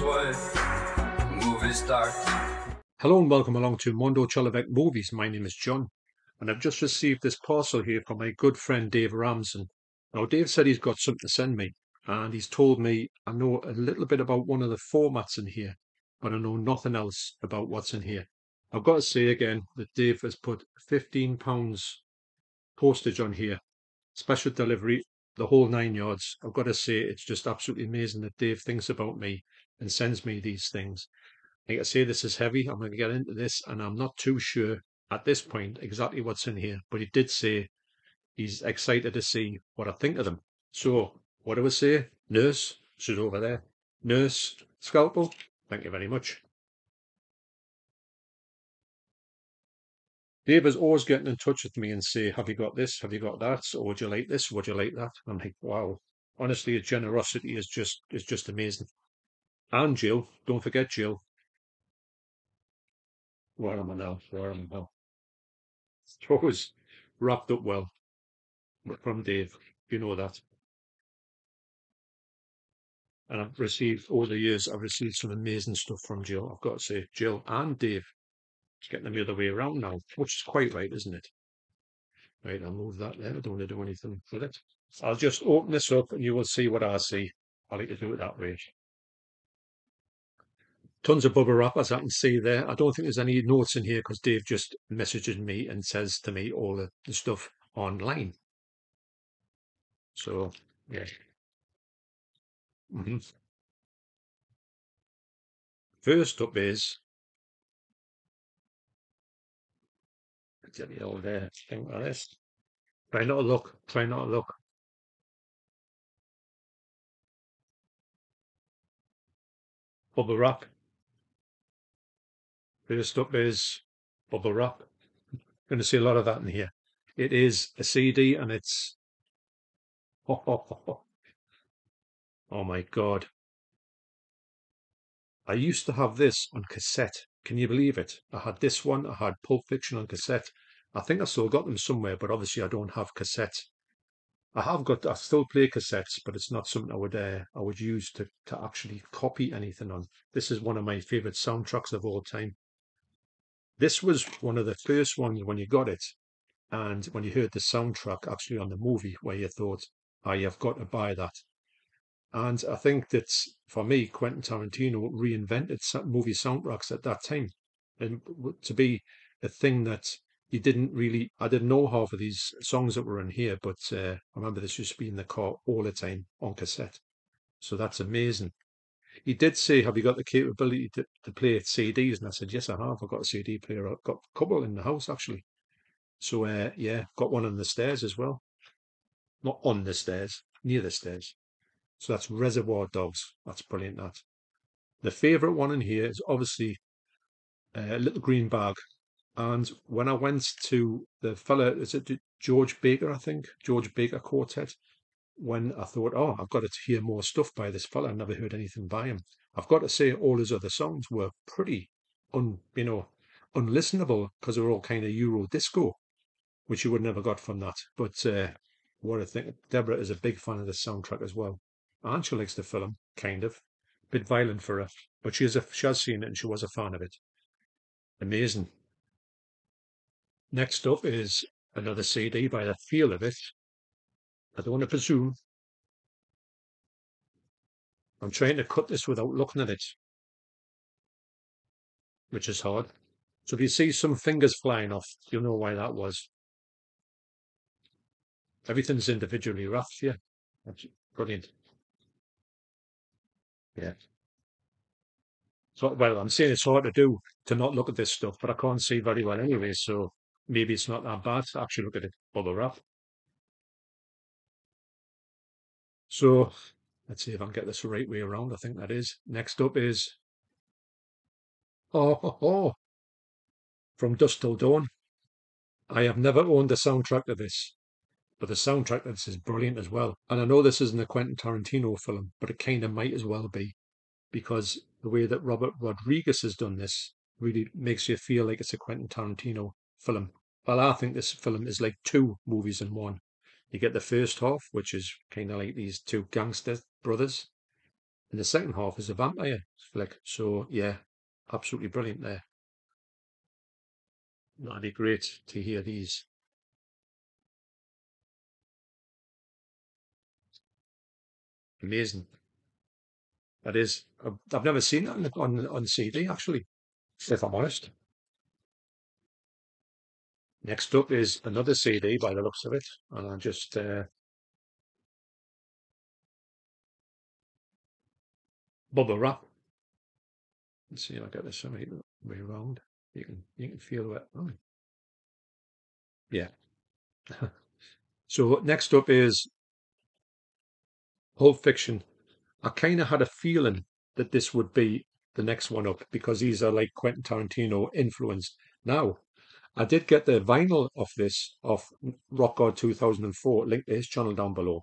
this way, movie starts. Hello and welcome along to Mondo Cholavec Movies. My name is John, and I've just received this parcel here from my good friend Dave Ramsden. Now, Dave said he's got something to send me, and he's told me I know a little bit about one of the formats in here, but I know nothing else about what's in here. I've got to say again that Dave has put £15 postage on here, special delivery, the whole 9 yards. I've got to say it's just absolutely amazing that Dave thinks about me and sends me these things. Like I say, this is heavy. I'm going to get into this, and I'm not too sure at this point exactly what's in here. But he did say he's excited to see what I think of them. So, what do I say? Nurse, she's over there. Nurse, scalpel, thank you very much. Dave is always getting in touch with me and say, have you got this? Have you got that? Or would you like this? Would you like that? I'm like, wow. Honestly, his generosity is just amazing. And Jill, don't forget Jill. Where am I now? Where am I now? It's always wrapped up well. From Dave. You know that. And I've received, over the years, I've received some amazing stuff from Jill. I've got to say, Jill and Dave. It's getting them the other way around now, which is quite right, isn't it? Right, I'll move that there. I don't want to do anything with it. I'll just open this up and you will see what I see. I like to do it that way. Tons of bubble wrap, as I can see there. I don't think there's any notes in here because Dave just messages me and says to me all the stuff online. So, yeah. First up is get the old thing like this. Try not to look. Try not to look. Bubble wrap. First up is bubble wrap. Going to see a lot of that in here. It is a CD and it's oh my God. I used to have this on cassette. Can you believe it? I had this one. I had Pulp Fiction on cassette. I think I still got them somewhere, but obviously I don't have cassettes. I still play cassettes, but it's not something I would use to actually copy anything on. This is one of my favorite soundtracks of all time. This was one of the first ones when you got it, and when you heard the soundtrack actually on the movie, where you thought, "Oh, you've got to buy that." And I think that for me, Quentin Tarantino reinvented movie soundtracks at that time, and to be a thing that I didn't know half of these songs that were in here, but I remember this used to be in the car all the time on cassette. So that's amazing. He did say, have you got the capability to play CDs? And I said, yes, I have. I've got a CD player. I've got a couple in the house, actually. So, yeah, got one on the stairs as well. Not on the stairs, near the stairs. So that's Reservoir Dogs. That's brilliant, that. The favourite one in here is obviously Little Green Bag. And when I went to the fella, is it George Baker, I think? George Baker Quartet. When I thought, oh, I've got to hear more stuff by this fella. I never heard anything by him. I've got to say, all his other songs were pretty, unlistenable because they were all kind of Euro disco, which you would never got from that. But what I think, Deborah is a big fan of the soundtrack as well, and she likes the film, kind of, bit violent for her, but she has seen it and she was a fan of it. Amazing. Next up is another CD by the feel of it. I don't want to presume. I'm trying to cut this without looking at it, which is hard. So if you see some fingers flying off, you'll know why that was. Everything's individually wrapped here. That's brilliant. Yeah. So, well, I'm saying it's hard to do to not look at this stuff, but I can't see very well anyway, so maybe it's not that bad to actually look at it bubble wrap. So let's see if I can get this the right way around. I think that is. Next up is From Dusk Till Dawn. I have never owned the soundtrack to this, but the soundtrack to this is brilliant as well. And I know this isn't a Quentin Tarantino film, but it kind of might as well be, because the way that Robert Rodriguez has done this really makes you feel like it's a Quentin Tarantino film. Well, I think this film is like two movies in one. You get the first half, which is kind of like these two gangster brothers, and the second half is a vampire flick. So yeah, absolutely brilliant there. That'd be great to hear these. Amazing. That is. I've never seen that on CD actually, if I'm honest. Next up is another CD by the looks of it, and I just bubble wrap. Let's see if I get this way around. You can feel it. Oh, yeah. So next up is Pulp Fiction. I kind of had a feeling that this would be the next one up because these are like Quentin Tarantino influenced. Now, I did get the vinyl of this off Rock God 2004, link to his channel down below,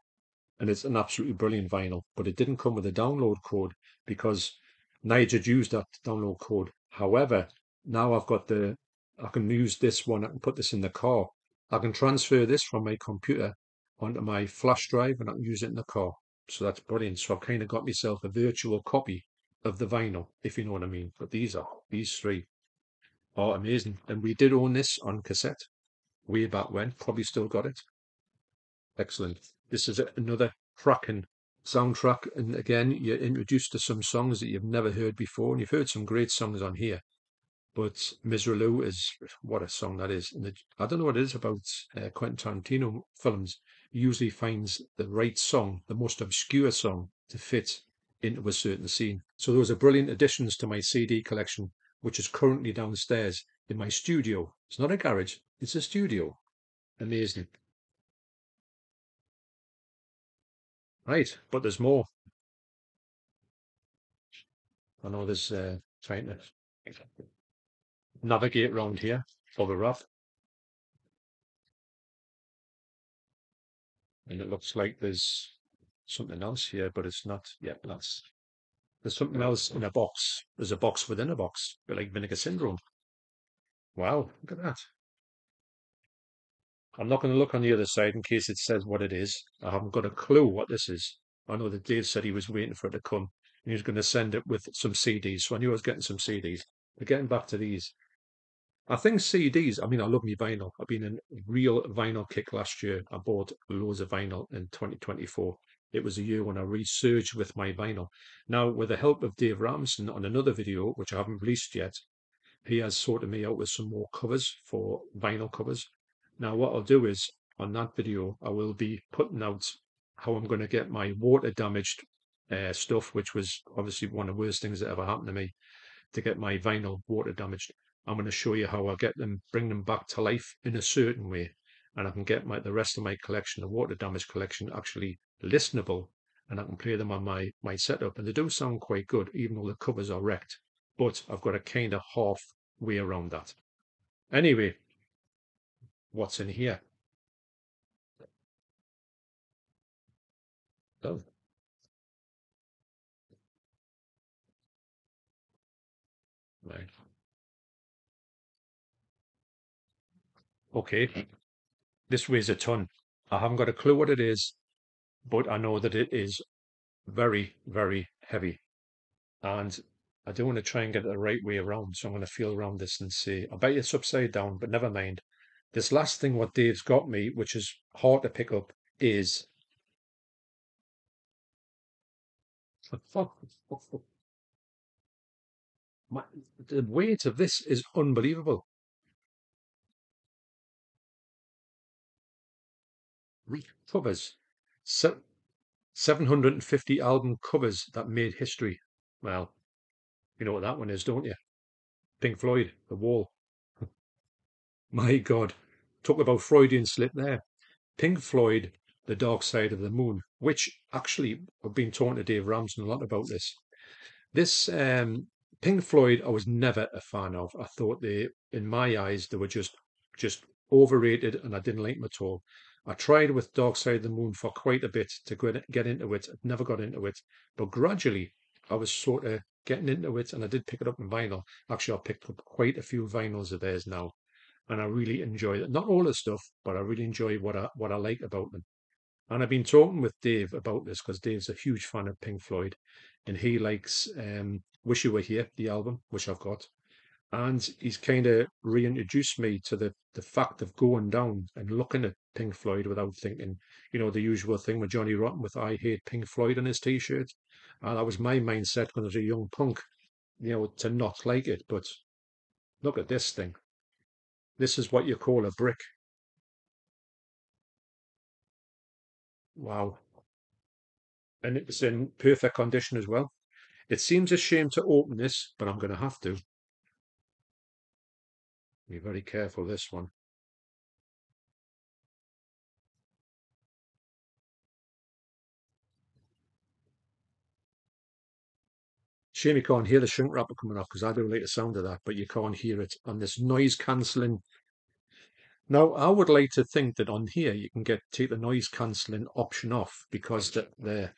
and it's an absolutely brilliant vinyl. But it didn't come with a download code because Nigel had used that download code. However, now I can use this one. I can put this in the car. I can transfer this from my computer onto my flash drive and I can use it in the car. So that's brilliant. So I've kind of got myself a virtual copy of the vinyl, if you know what I mean. But these three are amazing. And we did own this on cassette way back when. Probably still got it. Excellent. This is another cracking soundtrack. And again, you're introduced to some songs that you've never heard before. And you've heard some great songs on here. But Misirlou is what a song that is. And I don't know what it is about Quentin Tarantino films. He usually finds the right song, the most obscure song, to fit into a certain scene. So those are brilliant additions to my CD collection, which is currently downstairs in my studio. It's not a garage, it's a studio. Amazing. Right, but there's more. I know there's trying to navigate around here for the wrap. And it looks like there's something else here, but it's not. Yeah, there's something else in a box. There's a box within a box, a bit like Vinegar Syndrome. Wow, look at that. I'm not going to look on the other side in case it says what it is. I haven't got a clue what this is. I know that Dave said he was waiting for it to come. And he was going to send it with some CDs, so I knew I was getting some CDs. But getting back to these, I think CDs, I mean, I love me vinyl. I've been in a real vinyl kick last year. I bought loads of vinyl in 2024. It was a year when I resurged with my vinyl. Now, with the help of Dave Ramson on another video, which I haven't released yet, he has sorted me out with some more covers for vinyl covers. Now, what I'll do is on that video, I will be putting out how I'm going to get my water damaged stuff, which was obviously one of the worst things that ever happened to me, to get my vinyl water damaged. I'm going to show you how I get them, bring them back to life in a certain way. And I can get the rest of my collection, the water damage collection, actually listenable. And I can play them on my setup. And they do sound quite good, even though the covers are wrecked. But I've got a kind of half way around that. Anyway, what's in here? Oh, right. Okay, this weighs a ton. I haven't got a clue what it is, but I know that it is very, very heavy. And I do want to try and get it the right way around. So I'm going to feel around this and see. I bet it's upside down, but never mind. This last thing what Dave's got me, which is hard to pick up, is my, the weight of this is unbelievable. Covers. 750 album covers that made history. Well, you know what that one is, don't you? Pink Floyd, The Wall. My God, talk about Freudian slip there. Pink Floyd, The Dark Side of the Moon, which actually I've been talking to Dave Ramsden a lot about this. This Pink Floyd, I was never a fan of. I thought in my eyes, they were just overrated, and I didn't like them at all. I tried with Dark Side of the Moon for quite a bit to get into it. I never got into it, but gradually I was sort of getting into it, and I did pick it up in vinyl. Actually, I picked up quite a few vinyls of theirs now, and I really enjoy it. Not all the stuff, but I really enjoy what I like about them. And I've been talking with Dave about this because Dave's a huge fan of Pink Floyd, and he likes "Wish You Were Here," the album, which I've got. And he's kind of reintroduced me to the fact of going down and looking at Pink Floyd without thinking, the usual thing with Johnny Rotten with "I hate Pink Floyd" on his t-shirt. And that was my mindset when I was a young punk, to not like it. But look at this thing. This is what you call a brick. Wow. And it's in perfect condition as well. It seems a shame to open this, but I'm going to have to. Be very careful this one. Shame you can't hear the shrink wrapper coming off because I do like the sound of that, but you can't hear it on this noise cancelling. Now, I would like to think that on here you can take the noise cancelling option off because the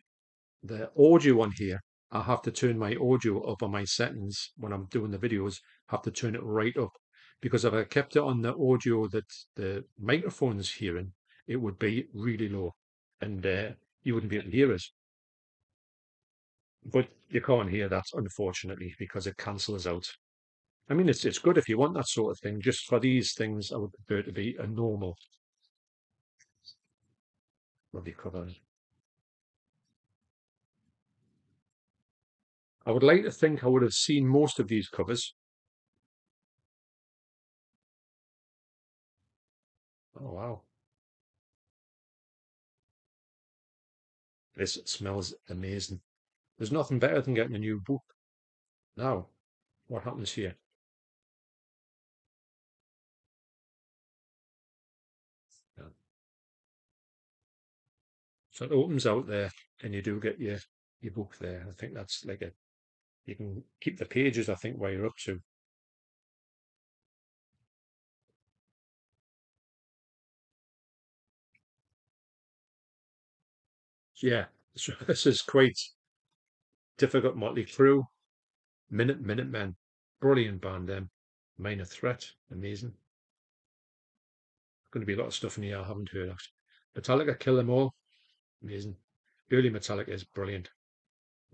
audio on here, I have to turn my audio up on my settings when I'm doing the videos, have to turn it right up because if I kept it on the audio that the microphone's hearing, it would be really low and you wouldn't be able to hear us. But you can't hear that, unfortunately, because it cancels out. I mean, it's good if you want that sort of thing. Just for these things, I would prefer to be a normal. Lovely cover. I would like to think I would have seen most of these covers. Oh, wow. This smells amazing. There's nothing better than getting a new book. Now, what happens here? Yeah. So it opens out there and you do get your book there. I think that's like you can keep the pages, I think, where you're up to. Yeah, so this is quite difficult. Motley Crue, Minutemen, brilliant band them. Minor Threat, amazing. Going to be a lot of stuff in here I haven't heard of. Metallica, Kill 'Em All, amazing. Early Metallica is brilliant.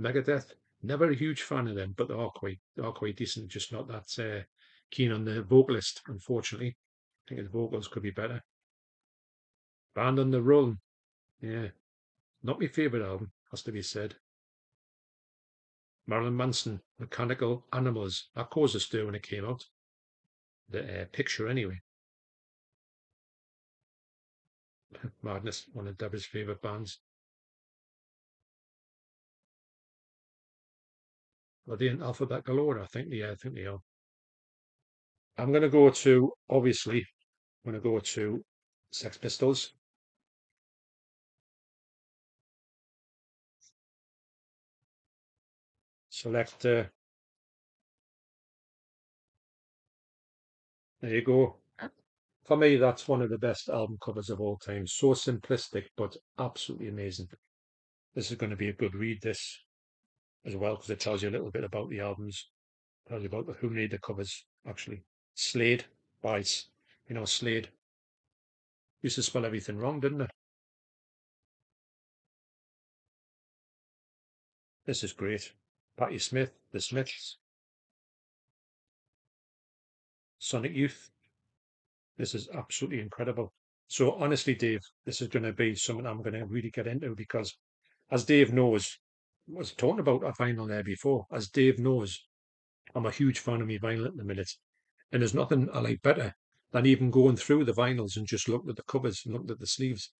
Megadeth, never a huge fan of them, but they are quite decent. Just not that keen on the vocalist, unfortunately. I think his vocals could be better. Band on the Run, yeah, not my favourite album, has to be said. Marilyn Manson, Mechanical Animals, that caused a stir when it came out. The picture, anyway. Madness, one of Deborah's favourite bands. Are they in alphabetical order? I think they are. I'm going to go to, obviously, I'm going to go to Sex Pistols. Select, there you go. For me, that's one of the best album covers of all time. So simplistic, but absolutely amazing. This is going to be a good read, this as well, because it tells you a little bit about the albums, tells you about who made the covers, actually. Slade, Bites. Slade used to spell everything wrong, didn't it? This is great. Patti Smith, The Smiths, Sonic Youth. This is absolutely incredible. So honestly, Dave, this is going to be something I'm going to really get into because, as Dave knows, I was talking about a vinyl there before. As Dave knows, I'm a huge fan of my vinyl at the minute, and there's nothing I like better than even going through the vinyls and just looked at the covers and looked at the sleeves.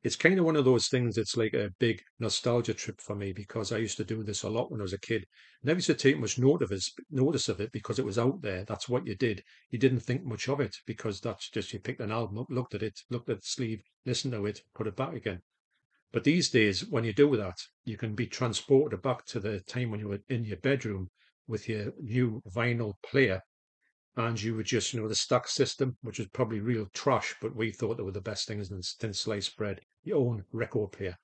It's kind of one of those things that's like a big nostalgia trip for me because I used to do this a lot when I was a kid. Never used to take much notice of it because it was out there. That's what you did. You didn't think much of it because that's just you picked an album up, looked at it, looked at the sleeve, listened to it, put it back again. But these days, when you do that, you can be transported back to the time when you were in your bedroom with your new vinyl player and you would just, the stack system, which was probably real trash, but we thought they were the best things in thin sliced bread. Your own record player,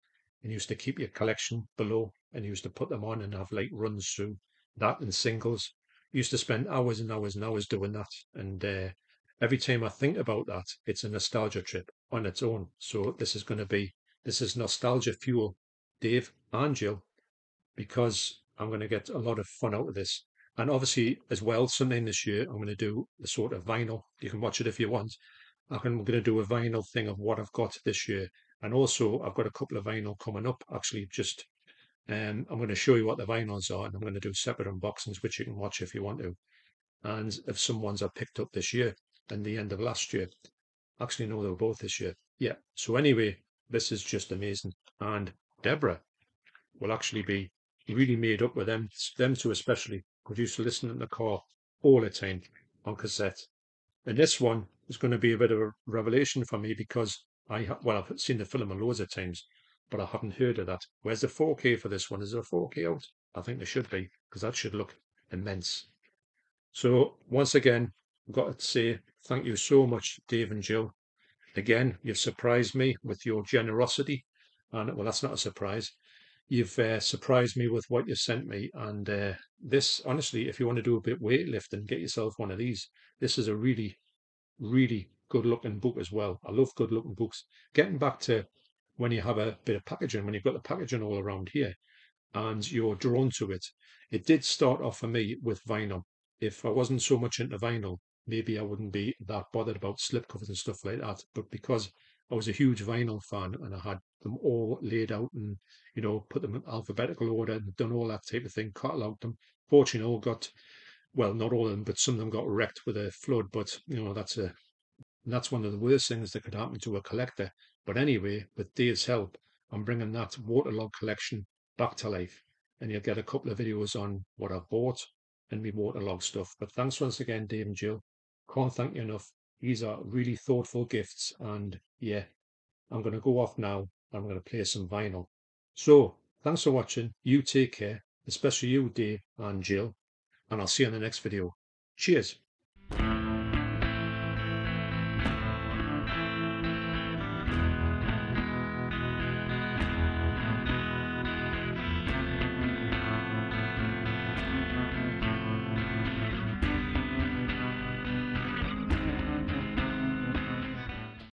and you used to keep your collection below, and you used to put them on and have like runs through that and singles. You used to spend hours and hours and hours doing that, and every time I think about that, it's a nostalgia trip on its own. So this is going to be This is nostalgia fuel, Dave and Jill, because I'm going to get a lot of fun out of this. And obviously, as well, sometime this year, I'm going to do the sort of vinyl. You can watch it if you want. I'm going to do a vinyl thing of what I've got this year. And also, I've got a couple of vinyl coming up. Actually, just I'm going to show you what the vinyls are, and I'm going to do separate unboxings, which you can watch if you want to. And of some ones I picked up this year and the end of last year. Actually, no, they were both this year. Yeah. So anyway, this is just amazing. And Deborah will actually be really made up with them two especially, because used to listen in the car all the time on cassette. And this one is going to be a bit of a revelation for me because I've seen the film loads of times, but I haven't heard of that. Where's the 4K for this one? Is there a 4K out? I think there should be, because that should look immense. So once again, I've got to say thank you so much, Dave and Jill. Again, you've surprised me with your generosity. And well, that's not a surprise. You've surprised me with what you sent me. And this, honestly, if you want to do a bit weightlifting, get yourself one of these. This is a really, really good looking book as well. I love good looking books. Getting back to when you have a bit of packaging, when you've got the packaging all around here and you're drawn to it. It did start off for me with vinyl. If I wasn't so much into vinyl, maybe I wouldn't be that bothered about slipcovers and stuff like that. But because I was a huge vinyl fan and I had them all laid out and, put them in alphabetical order and done all that type of thing, catalogued them. Fortunately, all got, well, not all of them, but some of them got wrecked with a flood. But, that's one of the worst things that could happen to a collector. But anyway, with Dave's help, I'm bringing that waterlog collection back to life. And you'll get a couple of videos on what I've bought and my waterlog stuff. But thanks once again, Dave and Jill. Can't thank you enough. These are really thoughtful gifts. And yeah, I'm going to go off now. I'm going to play some vinyl. So thanks for watching. You take care, especially you, Dave and Jill. And I'll see you in the next video. Cheers.